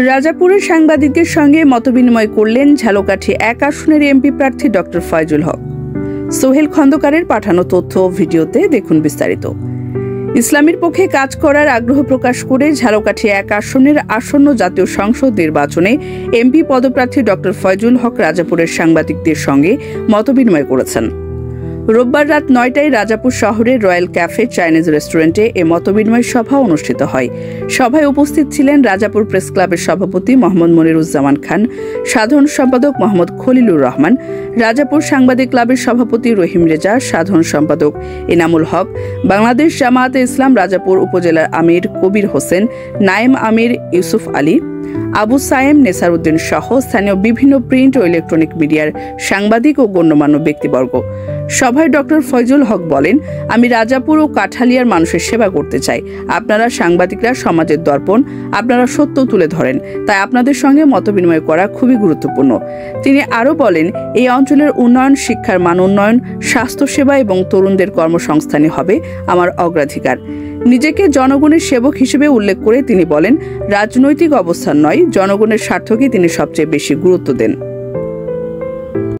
রাজাপুরের সাংবাদিকদের সঙ্গে মতবিনিময় করলেন ঝালকাঠি ১ আসনের এমপি প্রার্থী ডক্টর ফয়জুল হক। সোহেল খন্দকারের পাঠানো তথ্য ও ভিডিওতে দেখুন বিস্তারিত। ইসলামের পক্ষে কাজ করার আগ্রহ প্রকাশ করে ঝালকাঠি ১ আসনের আসন্ন জাতীয় সংসদ নির্বাচনে এমপি পদপ্রার্থী ডক্টর ফয়জুল হক রাজাপুরের সাংবাদিকদের সঙ্গে মতবিনিময় করেছেন। রোববার রাত ৯টায় রাজাপুর শহরের রয়্যাল ক্যাফে চাইনিজ রেস্টুরেন্টে এ মতবিনিময় সভা অনুষ্ঠিত হয়। সভায় উপস্থিত ছিলেন রাজাপুর প্রেস ক্লাবের সভাপতি মোহাম্মদ মনিরুজ্জামান খান, সাধারণ সম্পাদক মোহাম্মদ খলিলুর রহমান, রাজাপুর সাংবাদিক ক্লাবের সভাপতি রহিম রেজা, সাধারণ সম্পাদক এনামুল হক, বাংলাদেশ জামায়াতে ইসলাম রাজাপুর উপজেলার আমির কবির হোসেন, নায়েম আমির ইউসুফ আলী, আবু সায়েম নেসার উদ্দিন সহ স্থানীয় বিভিন্ন প্রিন্ট ও ইলেকট্রনিক মিডিয়ার সাংবাদিক ও গণ্যমান্য ব্যক্তিবর্গ। সভায় ডক্টর ফয়জুল হক বলেন, আমি রাজাপুর ও কাঠালিয়ার মানুষের সেবা করতে চাই। আপনারা সাংবাদিকরা সমাজের দর্পণ, আপনারা সত্য তুলে ধরেন, তাই আপনাদের সঙ্গে মতবিনিময় করা খুবই গুরুত্বপূর্ণ। তিনি আরও বলেন, এই অঞ্চলের উন্নয়ন, শিক্ষার মান উন্নয়ন, স্বাস্থ্যসেবা এবং তরুণদের কর্মসংস্থানই হবে আমার অগ্রাধিকার। নিজেকে জনগণের সেবক হিসেবে উল্লেখ করে তিনি বলেন, রাজনৈতিক অবস্থান নয়, জনগণের স্বার্থকে তিনি সবচেয়ে বেশি গুরুত্ব দেন।